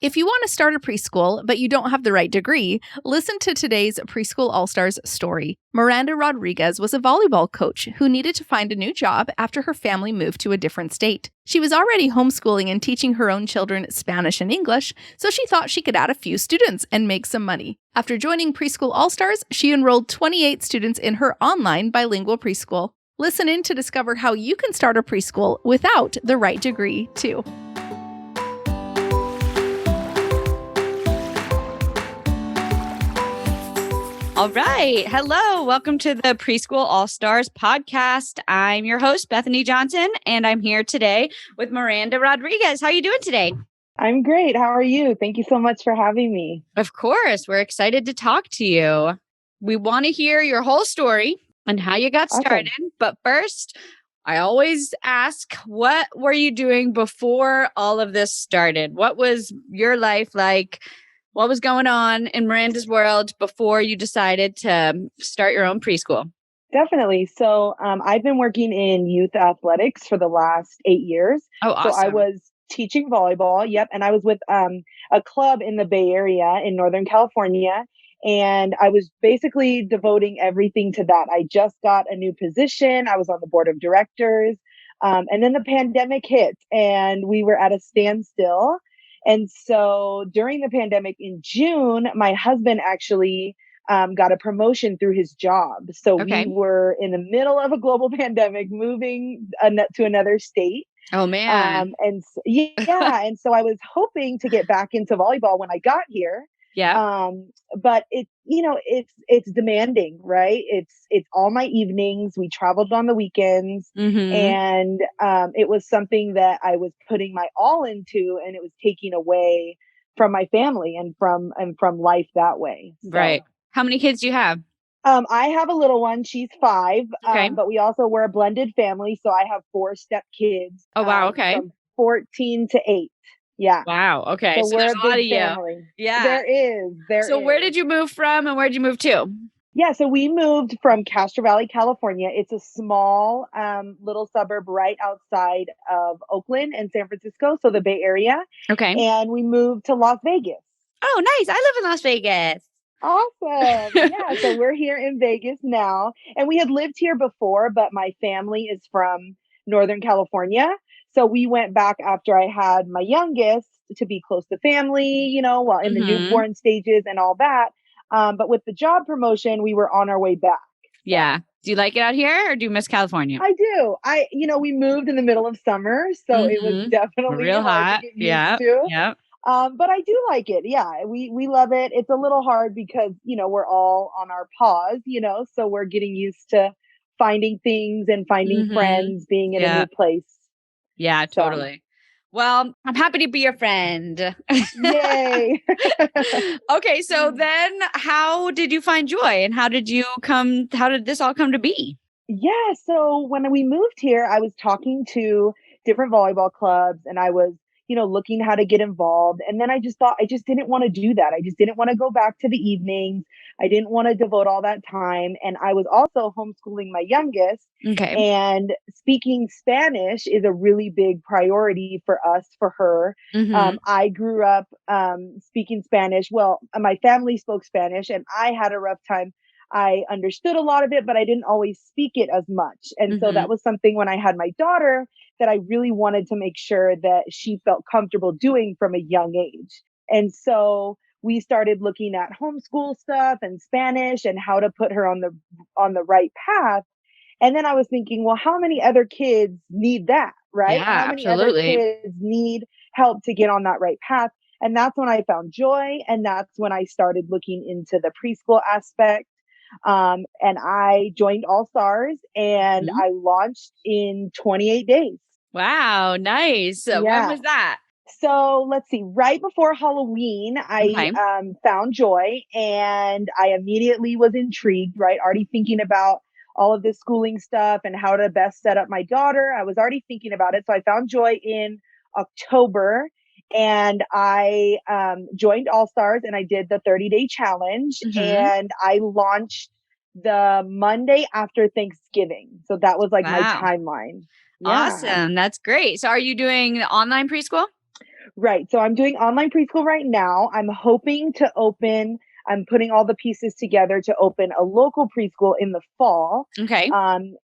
If you want to start a preschool, but you don't have the right degree, listen to today's Preschool All Stars story. Miranda Rodriguez was a volleyball coach who needed to find a new job after her family moved to a different state. She was already homeschooling and teaching her own children Spanish and English, so she thought she could add a few students and make some money. After joining Preschool All Stars, she enrolled 28 students in her online bilingual preschool. Listen in to discover how you can start a preschool without the right degree, too. All right. Hello. Welcome to the Preschool All Stars podcast. I'm your host, Bethany Johnson, and I'm here today with Miranda Rodriguez. How are you doing today? I'm great. How are you? Thank you so much for having me. Of course. We're excited to talk to you. We want to hear your whole story and how you got started. Awesome. But first, I always ask, what were you doing before all of this started? What was your life like? What was going on in Miranda's world before you decided to start your own preschool? Definitely. So I've been working in youth athletics for the last 8 years. Oh, awesome. So I was teaching volleyball. Yep. And I was with a club in the Bay Area in Northern California. And I was basically devoting everything to that. I just got a new position. I was on the board of directors. And then the pandemic hit and we were at a standstill. And so during the pandemic in June, my husband actually got a promotion through his job. So we were in the middle of a global pandemic, moving to another state. Oh, man. And so I was hoping to get back into volleyball when I got here. Yeah. But it's demanding, right? It's all my evenings. We traveled on the weekends, and it was something that I was putting my all into, and it was taking away from my family and from life that way. So, right. How many kids do you have? I have a little one. She's 5. Okay. But we also were a blended family, so I have 4 step kids. Oh, wow. Okay. From 14 to 8. Yeah. Wow. Okay. So we're there's a lot of you. family. Yeah. There is. So where did you move from and where did you move to? Yeah. So we moved from Castro Valley, California. It's a small little suburb right outside of Oakland and San Francisco. So the Bay Area. Okay. And we moved to Las Vegas. Oh, nice. I live in Las Vegas. Awesome. Yeah. So we're here in Vegas now. And we had lived here before, but my family is from Northern California. So we went back after I had my youngest to be close to family, while in the newborn stages and all that. But with the job promotion, we were on our way back. Yeah. Do you like it out here or do you miss California? I do. We moved in the middle of summer, so it was definitely real hot. To get used to. Yeah. But I do like it. Yeah, we love it. It's a little hard because, we're all on our pause, so we're getting used to finding things and finding friends, being in a new place. Yeah, totally. Well, I'm happy to be your friend. Yay. Okay. So then how did you find joy and how did this all come to be? Yeah. So when we moved here, I was talking to different volleyball clubs and I was, looking how to get involved. And then I just thought I just didn't want to do that. I just didn't want to go back to the evenings. I didn't want to devote all that time. And I was also homeschooling my youngest. Okay. And speaking Spanish is a really big priority for us, for her. I grew up speaking Spanish. Well, my family spoke Spanish and I had a rough time. I understood a lot of it, but I didn't always speak it as much. And so that was something when I had my daughter that I really wanted to make sure that she felt comfortable doing from a young age. And so we started looking at homeschool stuff and Spanish and how to put her on the right path. And then I was thinking, well, how many other kids need that, right? Yeah, how many absolutely. other kids need help to get on that right path? And that's when I found joy. And that's when I started looking into the preschool aspect. And I joined All Stars and I launched in 28 days. Wow. Nice. When was that? So let's see, right before Halloween, I found joy and I immediately was intrigued, right? Already thinking about all of this schooling stuff and how to best set up my daughter. I was already thinking about it. So I found joy in October and I joined All Stars and I did the 30-day challenge and I launched the Monday after Thanksgiving. So that was like my timeline. Yeah. Awesome. That's great. So are you doing online preschool? Right. So I'm doing online preschool right now. I'm putting all the pieces together to open a local preschool in the fall. Okay.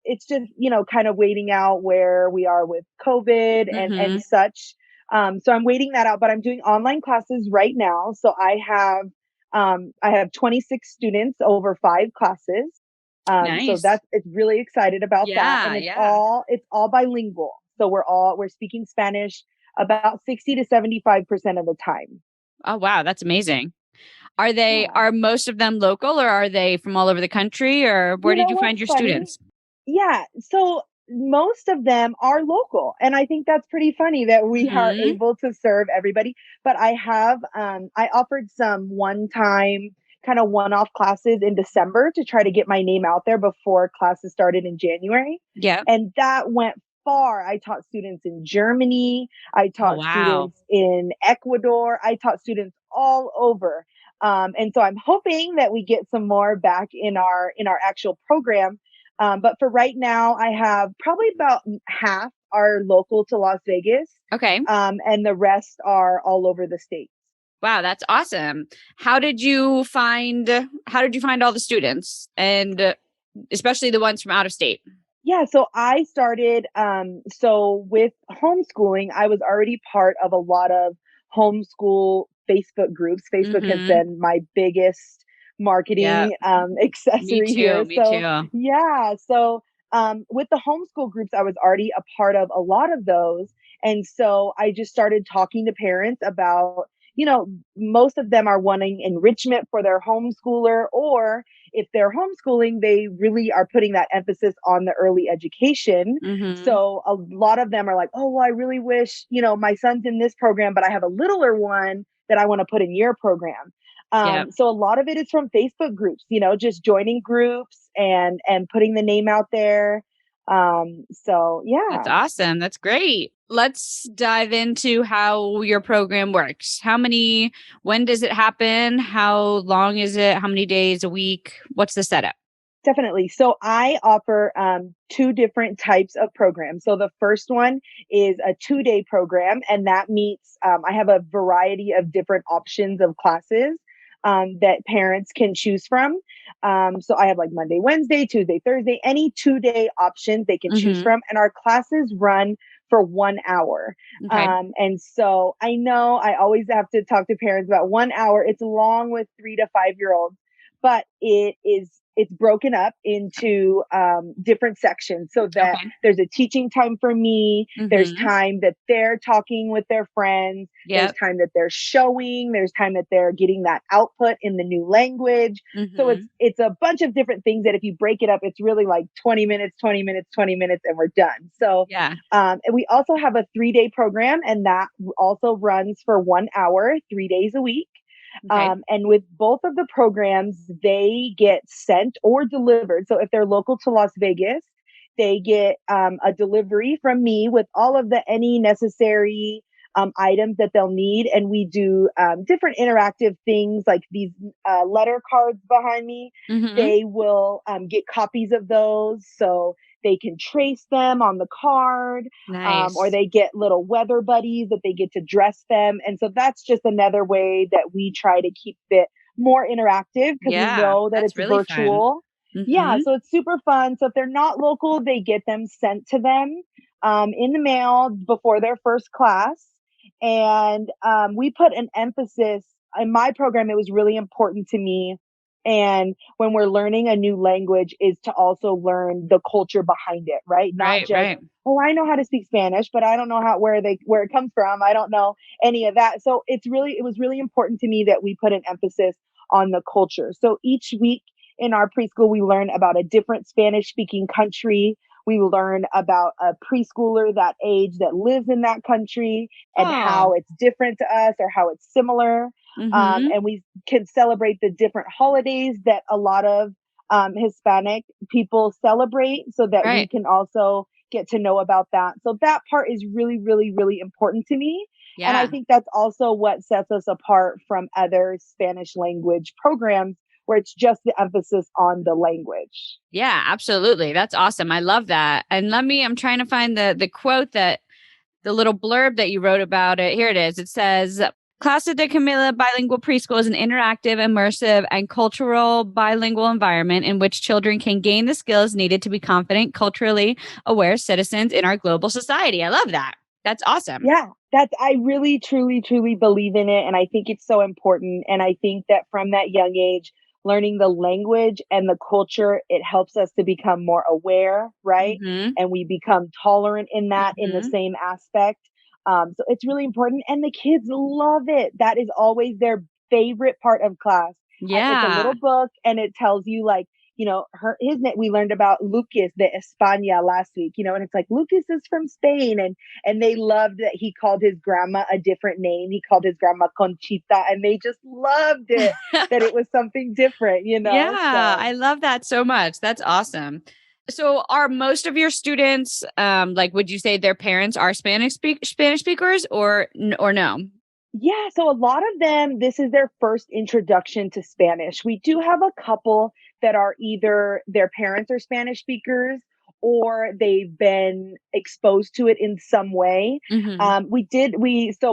It's just, kind of waiting out where we are with COVID and Mm-hmm. such. So I'm waiting that out, but I'm doing online classes right now. So I have 26 students over 5 classes. So Nice. it's really excited about that. And Yeah. Yeah. it's all bilingual. So we're speaking Spanish about 60 to 75% of the time. Oh, wow. That's amazing. Yeah. Are most of them local or are they from all over the country or where You did know you find what's your funny? students? Yeah. So most of them are local. And I think that's pretty funny that we are Mm-hmm. able to serve everybody. But I offered some one time kind of one off classes in December to try to get my name out there before classes started in January. Yeah. And that went far. I taught students in Germany. I Oh, taught wow. students in Ecuador. I taught students all over. And so I'm hoping that we get some more back in our actual program. But for right now, I have probably about half are local to Las Vegas, Okay. and the rest are all over the state. Wow, that's awesome. How did you find all the students and especially the ones from out of state? Yeah, so I started so with homeschooling, I was already part of a lot of homeschool Facebook groups. Facebook has Mhm. been my biggest Yeah, marketing me accessory too, here. me So too. yeah, so with the homeschool groups, I was already a part of a lot of those. And so I just started talking to parents about, most of them are wanting enrichment for their homeschooler, or if they're homeschooling, they really are putting that emphasis on the early education. Mhm. So a lot of them are like, oh, well, I really wish, my son's in this program, but I have a littler one that I want to put in your program. Yep. So a lot of it is from Facebook groups, just joining groups and putting the name out there. So That's yeah. awesome. That's great. Let's dive into how your program works. When does it happen? How long is it? How many days a week? What's the setup? Definitely. So I offer two different types of programs. So the first one is a 2-day program, and that meets, I have a variety of different options of classes that parents can choose from. So I have like Monday, Wednesday, Tuesday, Thursday, any 2-day options they can choose Mhm. from. And our classes run for 1 hour. Okay. And so I know I always have to talk to parents about 1 hour. It's long with 3 to 5 year olds, but it's broken up into different sections so that Okay. there's a teaching time for me, there's Mhm. time that they're talking with their friends, there's Yep. time that they're showing, there's time that they're getting that output in the new language. So it's Mhm. it's a bunch of different things that if you break it up, it's really like 20 minutes, 20 minutes, 20 minutes, and we're done. So Yeah. and we also have a 3-day program, and that also runs for 1 hour, 3 days a week. Okay. And with both of the programs, they get sent or delivered. So if they're local to Las Vegas, they get a delivery from me with all of the any necessary items that they'll need. And we do different interactive things like these letter cards behind me. Mhm. They will get copies of those so they can trace them on the card, or Nice. they get little weather buddies that they get to dress them. And so that's just another way that we try to keep it more interactive because we Yeah, know that that's it's really fun. virtual. Yeah, Mhm. so it's super fun. So if they're not local, they get them sent to them in the mail before their first class. And we put an emphasis in my program, it was really important to me. And when we're learning a new language, is to also learn the culture behind it, right? Not Right, just, right. oh, I know how to speak Spanish, but I don't know where it comes from. I don't know any of that. So it was really important to me that we put an emphasis on the culture. So each week in our preschool, we learn about a different Spanish speaking country. We learn about a preschooler that age that lives in that country and Oh. how it's different to us or how it's similar. Mhm. And we can celebrate the different holidays that a lot of Hispanic people celebrate so that we Right. can also get to know about that. So that part is really, really, really important to me. And I Yeah. think that's also what sets us apart from other Spanish language programs where it's just the emphasis on the language. Yeah, absolutely. That's awesome. I love that. And I'm trying to find the quote that the little blurb that you wrote about it. Here it is. It says, Clase de Camila Bilingual Preschool is an interactive, immersive, and cultural bilingual environment in which children can gain the skills needed to be confident, culturally aware citizens in our global society. I love that. That's awesome. Yeah, I really, truly, truly believe in it. And I think it's so important. And I think that from that young age, learning the language and the culture, it helps us to become more aware, right? Mm-hmm. And we become tolerant in that in the Mm-hmm. same aspect. So it's really important. And the kids love it. That is always their favorite part of class. It's a Yeah. little book and it tells you like, his name, we learned about Lucas de España last week, and it's like, Lucas is from Spain. And they loved that he called his grandma a different name. He called his grandma Conchita, and they just loved it, that it was something different, Yeah, So I love that so much. That's awesome. So are most of your students like would you say their parents are Spanish speakers or no? yeah, so a lot of them, this is their first introduction to Spanish. We do have a couple that are either their parents are Spanish speakers or they've been exposed to it in some way. Mhm.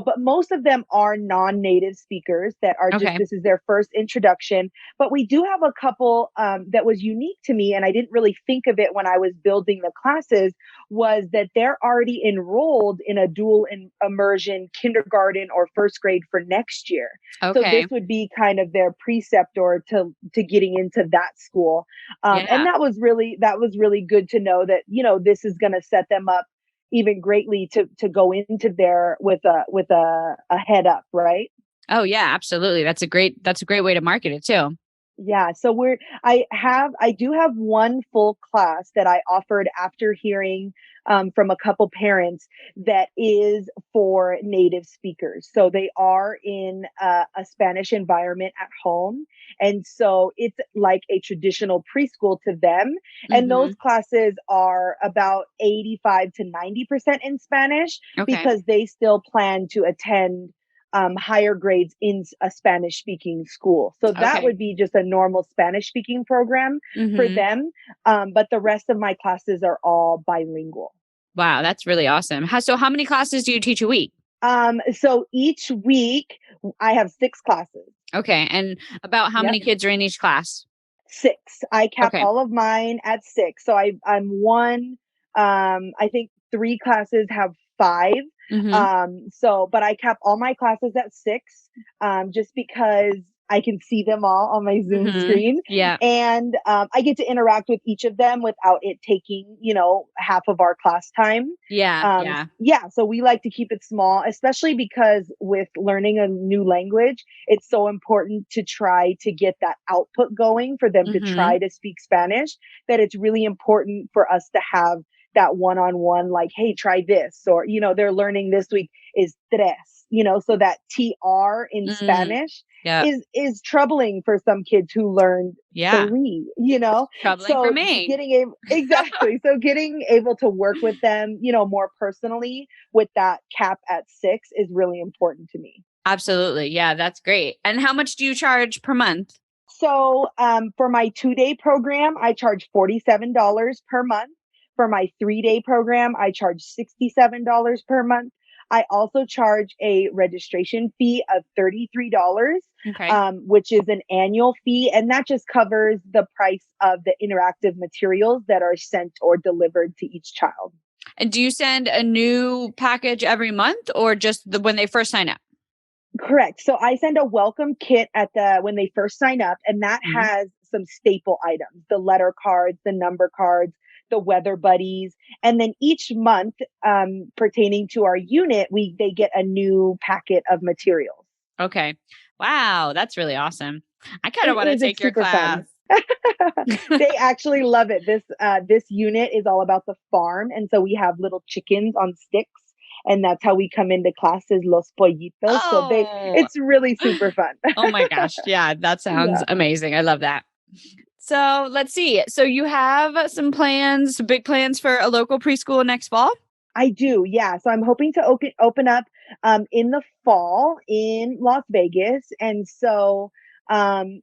But most of them are non-native speakers that are just, Okay. this is their first introduction. But we do have a couple that was unique to me, and I didn't really think of it when I was building the classes, was that they're already enrolled in a dual immersion kindergarten or first grade for next year. So Okay. this would be kind of their preceptor to getting into that school. And Yeah. that was really good to know that, this is going to set them up even greatly to go into there with a head up, right? Oh yeah, absolutely. That's a great way to market it too. Yeah, so I do have one full class that I offered after hearing from a couple parents that is for native speakers. So they are in a Spanish environment at home. And so it's like a traditional preschool to them. And those Mhm. classes are about 85 to 90% in Spanish Okay. because they still plan to attend higher grades in a Spanish speaking school. So that Okay. would be just a normal Spanish speaking program for Mhm. them. But the rest of my classes are all bilingual. Wow, that's really awesome. How many classes do you teach a week? So each week I have 6 classes. Okay. And about how Yep. many kids are in each class? 6. I cap Okay. all of mine at 6. So I'm one, I think 3 classes have 5. Mhm. But I cap all my classes at 6, just because I can see them all on my Zoom Mhm. screen. Yeah. And I get to interact with each of them without it taking, half of our class time. Yeah. Yeah. Yeah, so we like to keep it small, especially because with learning a new language, it's so important to try to get that output going for them to Mhm. try to speak Spanish, that it's really important for us to have that one-on-one, like, hey, try this, or, they're learning this week is tres, so that TR in Mm. Spanish Yeah. is troubling for some kids who learned Yeah. 3. Troubling for So me. getting able to work with them, more personally with that cap at 6 is really important to me. Absolutely. Yeah, that's great. And how much do you charge per month? So for my 2-day program, I charge $47 per month. For my 3-day program, I charge $67 per month. I also charge a registration fee of $33, Okay. which is an annual fee. And that just covers the price of the interactive materials that are sent or delivered to each child. And do you send a new package every month or just when they first sign up? Correct. So I send a welcome kit when they first sign up, and that Mhm. has some staple items, the letter cards, the number cards, the weather buddies. And then each month, pertaining to our unit, they get a new packet of materials. Okay. Wow, that's really awesome. I kind of want to It's take your super class. fun. They actually love it. This unit is all about the farm, and so we have little chickens on sticks, and that's how we come into classes, los pollitos. So Oh. it's really super fun. Oh my gosh. Yeah, that sounds Yeah. amazing. I love that. So let's see. So you have some plans, big plans for a local preschool next fall? I do, yeah. So I'm hoping to open up in the fall in Las Vegas, and so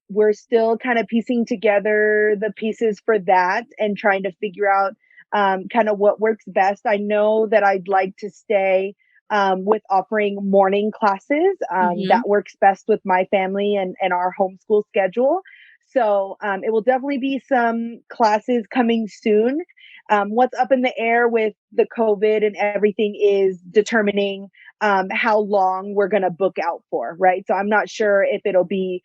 we're still kind of piecing together the pieces for that and trying to figure out kind of what works best. I know that I'd like to stay with offering morning classes. Mm-hmm. That works best with my family and our homeschool schedule. So it will definitely be some classes coming soon. What's up in the air with the COVID and everything is determining how long we're going to book out for, right? So I'm not sure if it'll be,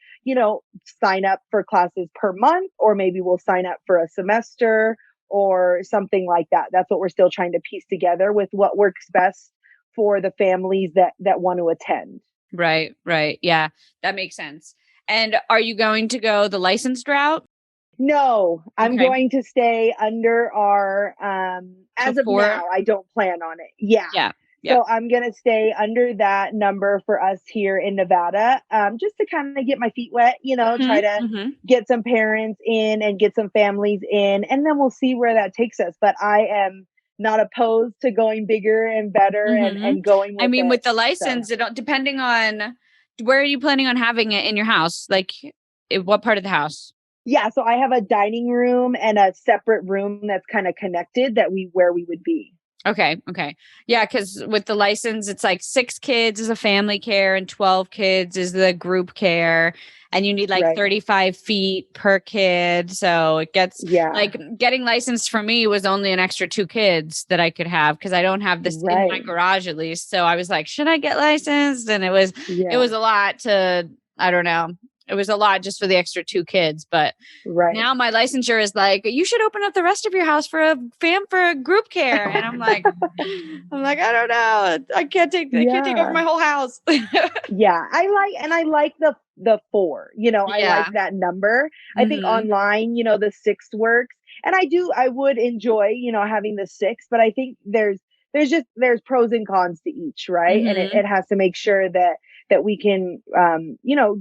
sign up for classes per month, or maybe we'll sign up for a semester or something like that. That's what we're still trying to piece together with what works best for the families that want to attend. Right. Yeah, that makes sense. And are you going to go the licensed route? No, I'm Okay. going to stay under our, as of Before- now, I don't plan on it. Yeah. Yeah. So I'm going to stay under that number for us here in Nevada, just to kind of get my feet wet, try to get some parents in and get some families in, and then we'll see where that takes us. But I am not opposed to going bigger and better and going with it. With the license, depending on where are you planning on having it in your house? Like what part of the house? Yeah, so I have a dining room and a separate room that's kind of connected where we would be. Okay. Yeah, because with the license, it's like 6 kids is a family care and 12 kids is the group care. And you need like 35 feet per kid. So it gets like getting licensed for me was only an extra 2 kids that I could have because I don't have this in my garage at least. So I was like, should I get licensed? And it was a lot to, I don't know. It was a lot just for the extra 2 kids. But now my licensure is like, you should open up the rest of your house for a group care. And I'm like, I don't know. I can't take over my whole house. Yeah. I like the 4, I like that number. I think online, the 6 works. And I would enjoy, having the 6, but I think there's pros and cons to each, right? And it has to make sure that we can,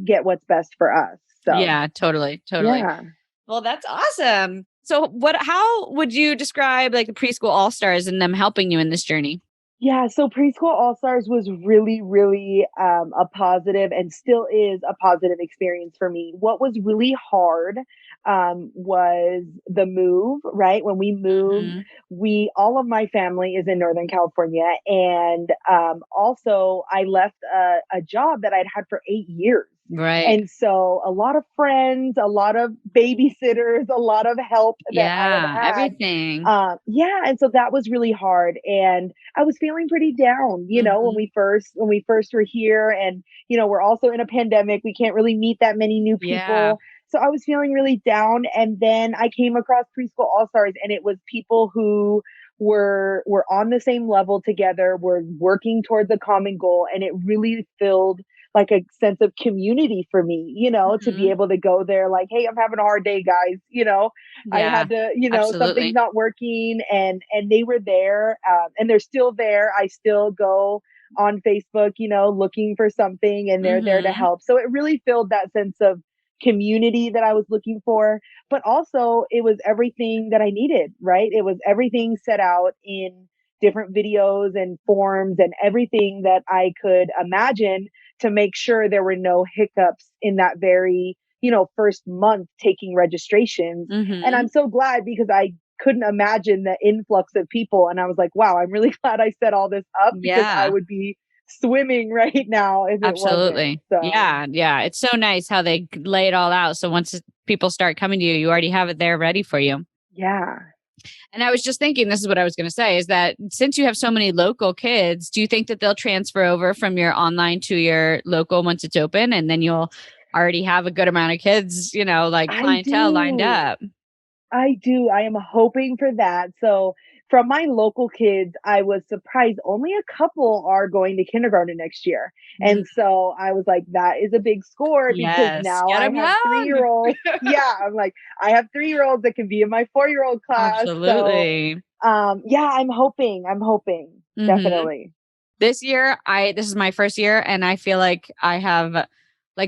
get what's best for us. So yeah, totally. Yeah. Well, that's awesome. So how would you describe like the Preschool All Stars and them helping you in this journey? Yeah, so Preschool All Stars was really, really a positive and still is a positive experience for me. What was really hard was the move, right? When we moved, all of my family is in Northern California. And also I left a job that I'd had for 8 years. Right. And so a lot of friends, a lot of babysitters, a lot of help that I had. Everything. And so that was really hard. And I was feeling pretty down, when we first were here, and, we're also in a pandemic. We can't really meet that many new people. Yeah. So I was feeling really down. And then I came across Preschool All Stars, and it was people who were on the same level together, were working towards a common goal. And it really filled like a sense of community for me, to be able to go there like, hey, I'm having a hard day, guys. I had to, something's not working, and they were there, and they're still there. I still go on Facebook, looking for something, and they're there to help. So it really filled that sense of community that I was looking for, but also it was everything that I needed, right? It was everything set out in different videos and forms and everything that I could imagine to make sure there were no hiccups in that very, first month taking registrations. And I'm so glad, because I couldn't imagine the influx of people. And I was like, wow, I'm really glad I set all this up, because I would be swimming right now if it wasn't. So. Yeah. It's so nice how they lay it all out. So once people start coming to you, you already have it there ready for you. Yeah. And I was just thinking, this is what I was going to say, is that since you have so many local kids, do you think that they'll transfer over from your online to your local once it's open, and then you'll already have a good amount of kids, clientele lined up? I do. I am hoping for that. So from my local kids, I was surprised only a couple are going to kindergarten next year. And so I was like, that is a big score, because now I have 3-year-olds. Yeah. I'm like, I have 3-year-olds that can be in my 4-year-old class. Absolutely. So, I'm hoping definitely. This year, this is my first year, and I feel like I have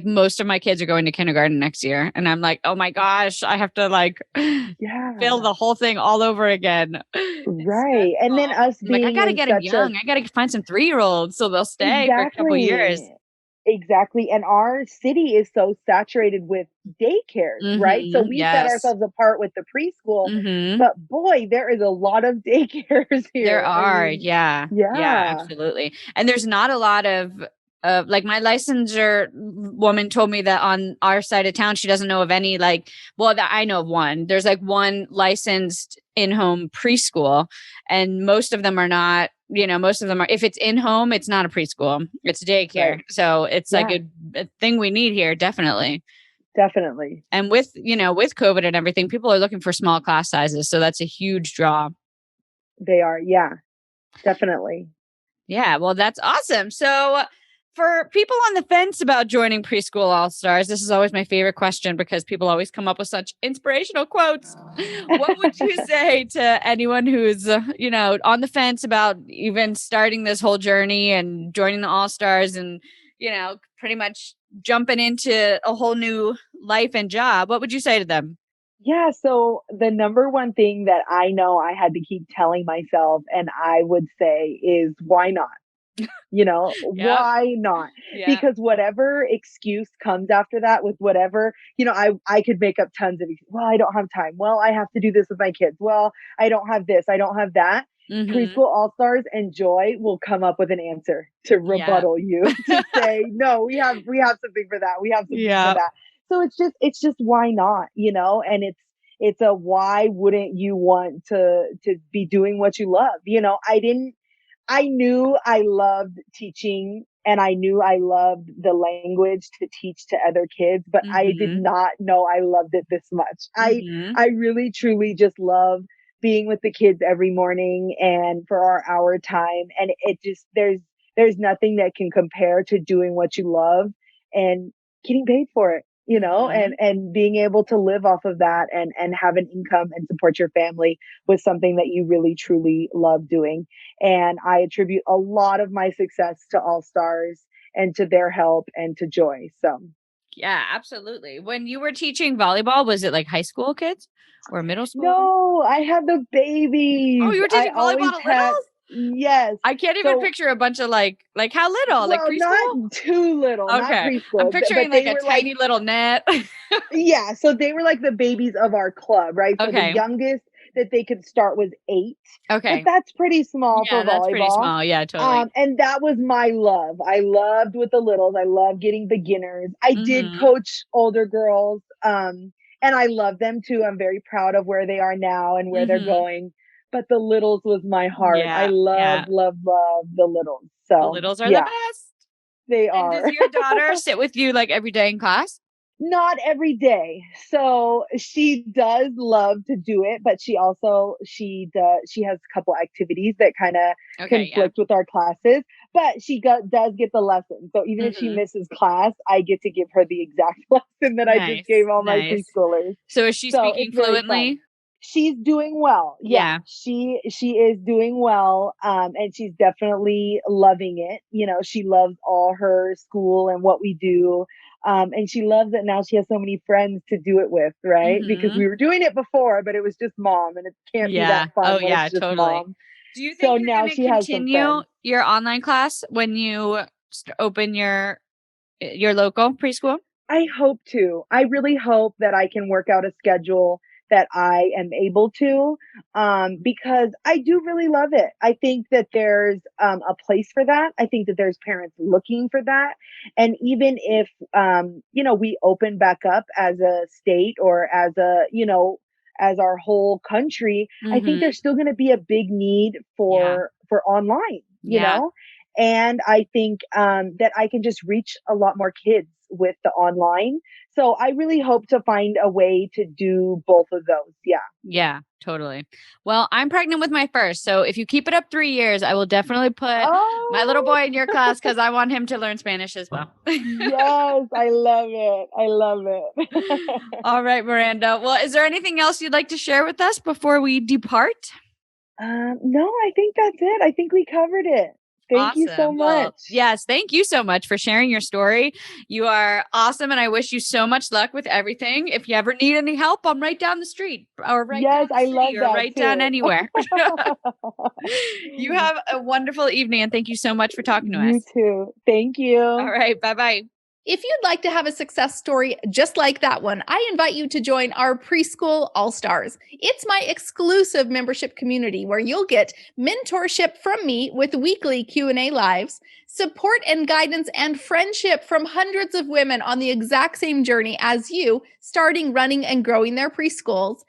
most of my kids are going to kindergarten next year. And I'm like, oh my gosh, I have to fill the whole thing all over again. Right. And then us being I got to get them young. I got to find some 3-year-olds so they'll stay for a couple years. Exactly. And our city is so saturated with daycares, right? So we set Yes. ourselves apart with the preschool, Mm-hmm. but boy, there is a lot of daycares There here. I are, mean, yeah. Yeah, yeah, absolutely. And there's not a lot of like my licensure woman told me that on our side of town, she doesn't know of any like, well, that I know of one. There's like one licensed in-home preschool, and most of them are not, most of them are, if it's in-home, it's not a preschool, it's daycare. right. So it's like Yeah, a thing we need here, definitely. definitely. And with COVID and everything, people are looking for small class sizes. So that's a huge draw. They are. Yeah, definitely. Yeah, well, that's awesome. So, for people on the fence about joining Preschool All Stars, this is always my favorite question because people always come up with such inspirational quotes. What would you say to anyone who's, on the fence about even starting this whole journey and joining the All Stars and, pretty much jumping into a whole new life and job? What would you say to them? Yeah, so the number one thing that I know I had to keep telling myself, and I would say, is why not? Yep. Why not? Yeah. Because whatever excuse comes after that with whatever, I could make up tons of, well, I don't have time. Well, I have to do this with my kids. Well, I don't have this. I don't have that. Mm-hmm. Preschool All Stars and Joy will come up with an answer to Yeah. rebuttal you to say, no, we have something for that. We have something for Yeah. that. So it's just why not, and it's a why wouldn't you want to be doing what you love? I knew I loved teaching and I knew I loved the language to teach to other kids, but I did Mm-hmm. not know I loved it this much. I Mm-hmm. I really truly just love being with the kids every morning and for our hour time, and it just there's nothing that can compare to doing what you love and getting paid for it, Mm-hmm. and being able to live off of that and have an income and support your family with something that you really truly love doing. And I attribute a lot of my success to All Stars and to their help and to Joy. So, Yeah, absolutely. When you were teaching volleyball, was it like high school kids or middle school? no, I had the Oh, babies. you were I teaching volleyball always to had, littles? yes. I can't even So, picture a bunch of like how little? Like well, not preschool? too little, not Okay. I'm preschool, picturing but like they a were like, tiny little net. yeah. So they were like the babies of our club, right? So the Okay. youngest that they could start was 8, but Okay. that's pretty small Yeah, for that's pretty volleyball. small. Yeah, totally. And that was my love. I loved with the littles. I loved getting beginners. I did Mm-hmm. coach older girls. And I love them too. I'm very proud of where they are now and where they're Mm-hmm. going. But the littles was my heart. I Yeah. love, Yeah. love, love the littles. The So littles are the yeah, best. they And does are. your daughter sit with you like every day in class? Not every day. So she does love to do it, but she has a couple activities that kind of Okay, yeah. conflict with our classes, but does get the lesson. So even if she Mm-hmm. misses class, I get to give her the exact lesson that I just Nice. gave all my Nice. preschoolers. So is she So speaking it's very fun. fluently? She's doing well. Yeah, Yeah. she is doing well, and she's definitely loving it. She loves all her school and what we do, and she loves that now she has so many friends to do it with, right? Because Mm-hmm. we were doing it before, but it was just mom, and it can't be that Yeah. Oh, fun when yeah, it's just totally. mom. Do you So think you're now going to she has some continue friends. your online class when you open your local preschool? I hope to. I really hope that I can work out a schedule that I am able to, because I do really love it. I think that there's a place for that. I think that there's parents looking for that. And even if, we open back up as a state or as our whole country, I think Mm-hmm. there's still going to be a big need Yeah. for online, Yeah. and I think that I can just reach a lot more kids with the online. So I really hope to find a way to do both of those. Yeah. Yeah, totally. Well, I'm pregnant with my first. So if you keep it up 3 years, I will definitely put my little Oh, boy in your class because I want him to learn Spanish as well. yes. I love it. I love it. All right, Miranda. Well, is there anything else you'd like to share with us before we depart? No, I think that's it. I think we covered it. Thank you so Awesome. Well, much. yes, thank you so much for sharing your story. You are awesome, and I wish you so much luck with everything. If you ever need any help, I'm right down the street, or right Yes, down the I city, love or that right down too. anywhere. You have a wonderful evening, and thank you so much for talking to You us. too. Thank you. All right, bye-bye. If you'd like to have a success story just like that one, I invite you to join our Preschool All Stars. It's my exclusive membership community where you'll get mentorship from me with weekly Q&A lives, support and guidance and friendship from hundreds of women on the exact same journey as you, starting, running, and growing their preschools,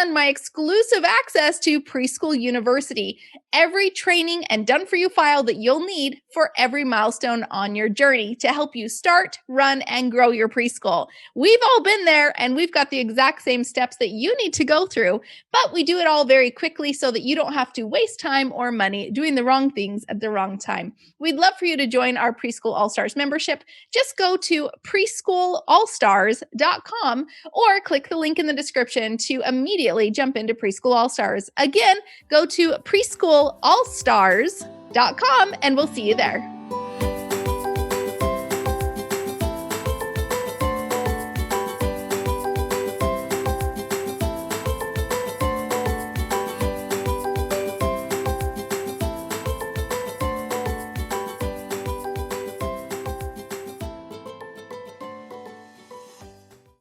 and my exclusive access to Preschool University, every training and done-for-you file that you'll need for every milestone on your journey to help you start, run, and grow your preschool. We've all been there, and we've got the exact same steps that you need to go through, but we do it all very quickly so that you don't have to waste time or money doing the wrong things at the wrong time. We'd love for you to join our Preschool All Stars membership. Just go to preschoolallstars.com or click the link in the description to immediately jump into Preschool All Stars. Again, go to preschoolallstars.com and we'll see you there.